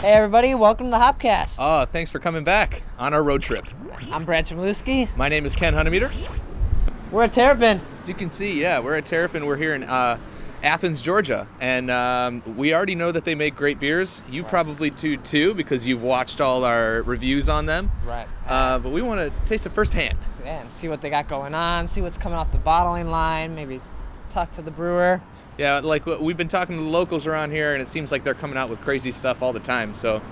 Hey everybody, welcome to the Hopcast. Oh, thanks for coming back on our road trip. I'm Brad Chmielewski. My name is Ken Hunnemeder. We're at Terrapin. As you can see, yeah, we're at Terrapin. We're here in Athens, Georgia, and we already know that they make great beers. You probably do too, because you've watched all our reviews on them. Right. But we want to taste it firsthand. Yeah, and see what they got going on, see what's coming off the bottling line, maybe talk to the brewer. Yeah, like we've been talking to the locals around here, and it seems like they're coming out with crazy stuff all the time. So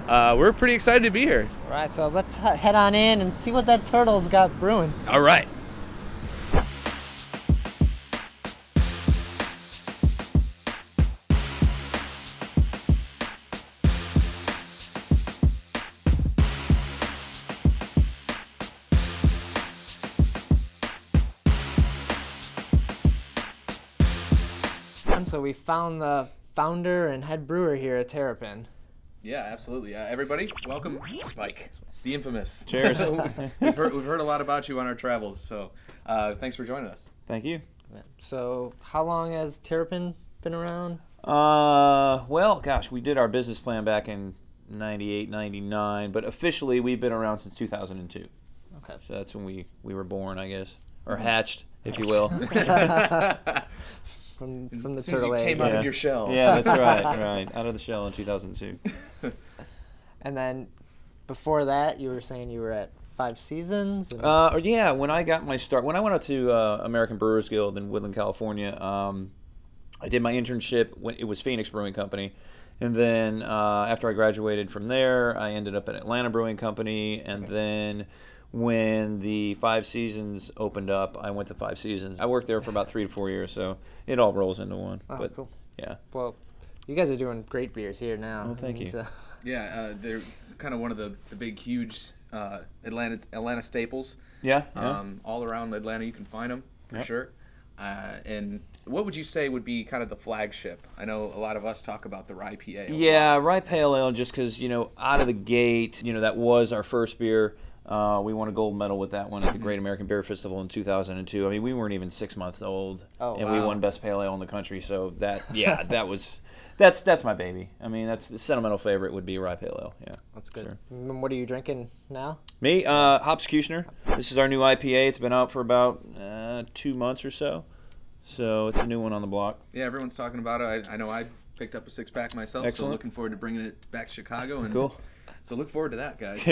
we're pretty excited to be here. All right, so let's head on in and see what that turtle's got brewing. All right. So we found the founder and head brewer here at Terrapin. Yeah, absolutely. Everybody, welcome Spike, the infamous. Cheers. we've heard a lot about you on our travels, so thanks for joining us. Thank you. So how long has Terrapin been around? Well, gosh, we did our business plan back in 98, 99, but officially we've been around since 2002. Okay. So that's when we were born, I guess, or hatched, if you will. From the As soon as turtle you egg. came out of your shell. Yeah, that's right, out of the shell in 2002. And then before that, you were saying you were at 5 Seasons? And Yeah, when I got my start, when I went out to American Brewers Guild in Woodland, California, I did my internship when it was Phoenix Brewing Company. And then after I graduated from there, I ended up at Atlanta Brewing Company. And then when the 5 Seasons opened up, I went to 5 Seasons. I worked there for about 3 to 4 years, so it all rolls into one. Oh, but, cool. Yeah. Well, you guys are doing great beers here now. Oh, thank you. So. Yeah, they're kind of one of the big, huge Atlanta staples. Yeah. All around Atlanta, you can find them for Yep. sure. And what would you say would be kind of the flagship? I know a lot of us talk about the Rye Pale Ale. Yeah, Rye Pale Ale, just because, out of the gate, that was our first beer. We won a gold medal with that one at the Great American Beer Festival in 2002. I mean, we weren't even 6 months old, and we won Best Pale Ale in the country. So that's my baby. I mean, that's the sentimental favorite would be Rye Pale Ale. Yeah, That's good. Sure. And what are you drinking now? Me, Hopscutioner. This is our new IPA. It's been out for about 2 months or so. So it's a new one on the block. Yeah, everyone's talking about it. I know I picked up a 6-pack myself, Excellent. so looking forward to bringing it back to Chicago. And Cool. So look forward to that, guys.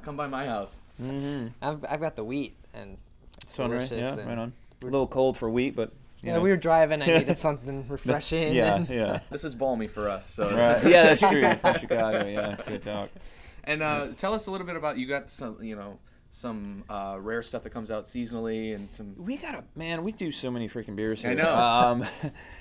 Come by my house. Mm-hmm. I've got the wheat, and it's Sunrise, delicious. yeah, and right on. A little cold for wheat, but Yeah, we were driving. I needed something refreshing. Yeah, yeah. This is balmy for us. So. Right. Yeah, that's true. From Chicago, yeah. Good talk. And tell us a little bit about, you got some rare stuff that comes out seasonally, and some. We do so many freaking beers here. I know.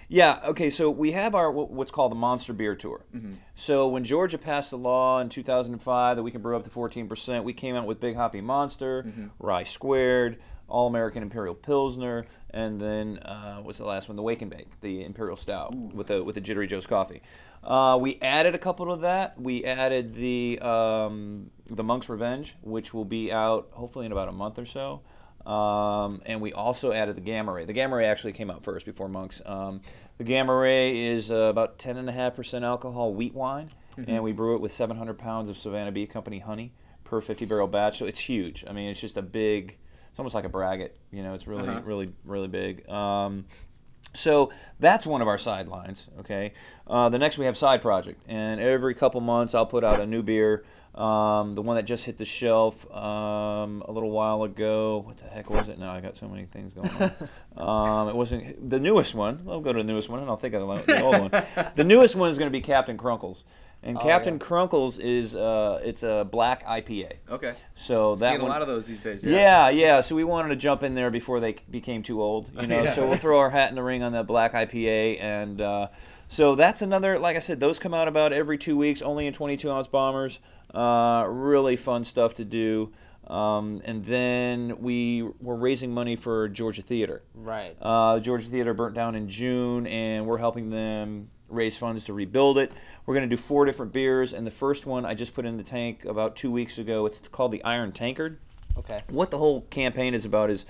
Yeah, okay, so we have our what's called the Monster Beer Tour. Mm-hmm. So when Georgia passed the law in 2005 that we can brew up to 14%, we came out with Big Hoppy Monster, Rye Squared, All-American Imperial Pilsner, and then what's the last one? The Wake and Bake, the Imperial Stout with the Jittery Joe's coffee. We added a couple of that. We added the Monk's Revenge, which will be out hopefully in about a month or so. And we also added the Gamma Ray. The Gamma Ray actually came out first before Monk's. The Gamma Ray is about 10.5% alcohol wheat wine, and we brew it with 700 pounds of Savannah Bee Company honey per 50-barrel batch. So it's huge. I mean, it's just a big. It's almost like a braggot. It's really, really big. So that's one of our sidelines. Okay. The next we have Side Project, and every couple months I'll put out a new beer. The one that just hit the shelf a little while ago. What the heck was it? Now I got so many things going on. It wasn't the newest one. I'll go to the newest one, and I'll think of the old one. The newest one is going to be Captain Crunkles. And Captain Crunkles is it's a black IPA. Okay. So that Seeing a lot of those these days. Yeah. So we wanted to jump in there before they became too old, Yeah. So we'll throw our hat in the ring on that black IPA, and so that's another. Like I said, those come out about every 2 weeks, only in 22-ounce bombers. Really fun stuff to do. And then we were raising money for Georgia Theater. Right. Georgia Theater burnt down in June, and we're helping them raise funds to rebuild it. We're going to do 4 different beers, and the first one I just put in the tank about 2 weeks ago. It's called the Iron Tankard. Okay. What the whole campaign is about is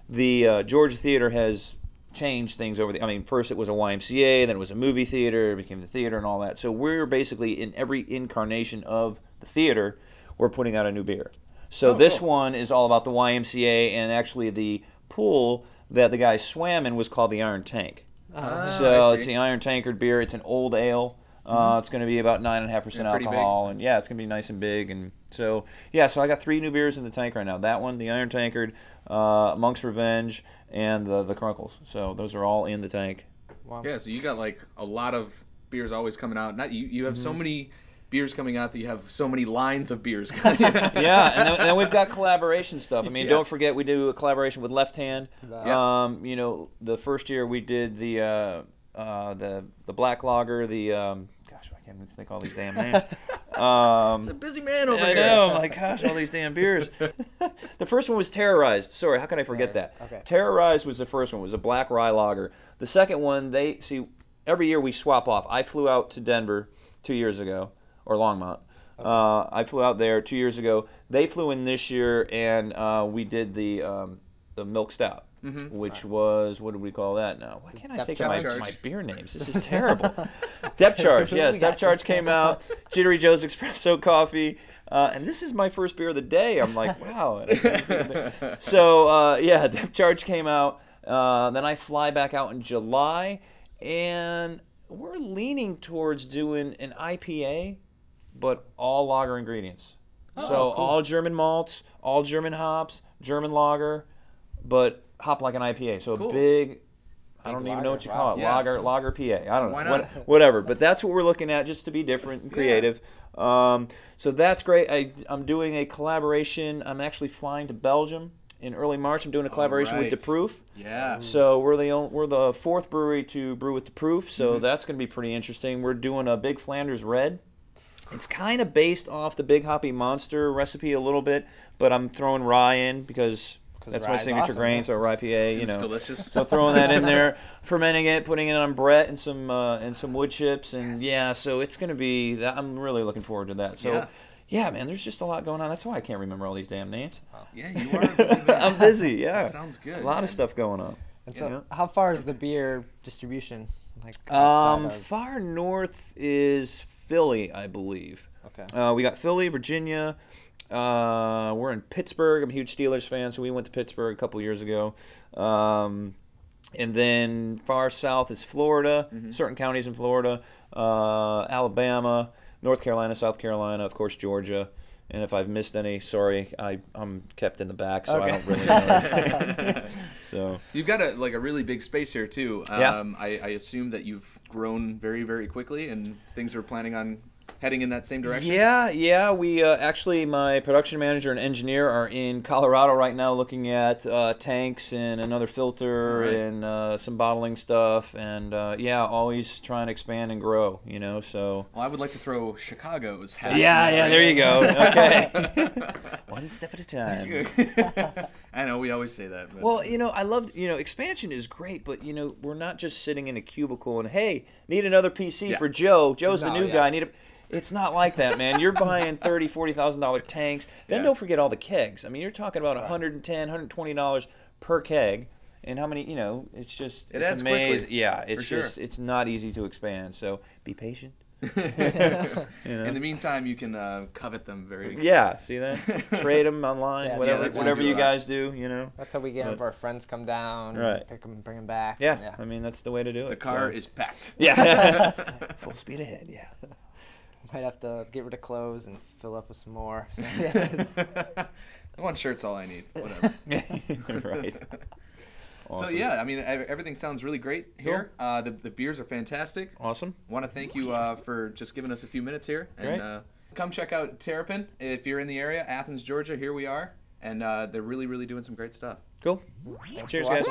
the Georgia Theater has changed things over the. I mean, first it was a YMCA, then it was a movie theater, it became the theater and all that. So we're basically in every incarnation of the theater, we're putting out a new beer. So this one is all about the YMCA, and actually the pool that the guys swam in was called the Iron Tank. So it's the Iron Tankard beer. It's an old ale. It's going to be about 9.5% alcohol, and yeah, it's going to be nice and big. And so yeah, so I got 3 new beers in the tank right now. That one, the Iron Tankard, Monk's Revenge, and the Crunkles. So those are all in the tank. Wow. Yeah, so you got like a lot of beers always coming out. Not you have so many beers coming out that you have so many lines of beers coming out. Yeah, and then we've got collaboration stuff. I mean, don't forget we do a collaboration with Left Hand. You know, the first year we did the black lager, the gosh, I can't even think all these damn names. It's a busy man over here. I know, I'm like, gosh, all these damn beers. The first one was Terrorized. Sorry, how can I forget that? Okay. Terrorized was the first one. It was a black rye lager. The second one, every year we swap off. I flew out to Denver 2 years ago. Or Longmont. I flew out there 2 years ago. They flew in this year, and we did the milk stout, which was, what do we call that now? Why can't I think of my beer names? This is terrible. Depth Charge, yes. Depth Charge came out. Jittery Joe's Espresso Coffee. And this is my first beer of the day. I'm like, wow. So, yeah, Depth Charge came out. Then I fly back out in July, and we're leaning towards doing an IPA, but all lager ingredients. So cool. All German malts, all German hops, German lager, but hop like an IPA. So a big, I don't even know what you call it, lager PA. I don't know. Why not? Whatever. But that's what we're looking at, just to be different and creative. So that's great. I'm doing a collaboration. I'm actually flying to Belgium in early March. I'm doing a collaboration with De Proof. Yeah. So we're the 4th brewery to brew with De Proof. So that's going to be pretty interesting. We're doing a Big Flanders Red. It's kind of based off the Big Hoppy Monster recipe a little bit, but I'm throwing rye in because that's my signature grain. So Rye PA, you know, delicious. So throwing that in there, fermenting it, putting it on Brett and some wood chips, and so it's going to be that. I'm really looking forward to that. So. Yeah, man, there's just a lot going on. That's why I can't remember all these damn names. Yeah, you are a busy man. I'm busy, yeah. That sounds good. A lot of stuff going on. And so how far is the beer distribution? Like far north is Philly, I believe. Okay. We got Philly, Virginia. We're in Pittsburgh. I'm a huge Steelers fan, so we went to Pittsburgh a couple years ago. And then far south is Florida, certain counties in Florida, Alabama, North Carolina, South Carolina, of course, Georgia. And if I've missed any, sorry, I'm kept in the back, so I don't really know. So you've got a really big space here too. I assume that you've grown very, very quickly, and things are planning on heading in that same direction? Yeah. We actually, my production manager and engineer are in Colorado right now looking at tanks and another filter and some bottling stuff, and always trying to expand and grow, you know, so. Well, I would like to throw Chicago's hat. Yeah, there you go. Okay. One step at a time. I know, we always say that. But. Well, I love, expansion is great, but, we're not just sitting in a cubicle and, hey, need another PC for Joe. Joe's the new guy. It's not like that, man. You're buying $30,000, $40,000 tanks. Then don't forget all the kegs. I mean, you're talking about $110, $120 per keg. And how many, it's just, it's amazing. Quickly. Yeah, it's just, it's not easy to expand. So be patient. In the meantime, you can covet them very. Yeah, see that? Trade them online, whatever you guys do. That's how we get if our friends come down, pick them, bring them back. Yeah, I mean that's the way to do it. The car is packed. Yeah, full speed ahead. Yeah. Might have to get rid of clothes and fill up with some more. So, One shirt's all I need. Whatever. Right. Awesome. So I mean, everything sounds really great here. Cool. The beers are fantastic. Awesome. Want to thank you for just giving us a few minutes here, and come check out Terrapin if you're in the area, Athens, Georgia. Here we are, and they're really, really doing some great stuff. Cool. Thanks Cheers, guys.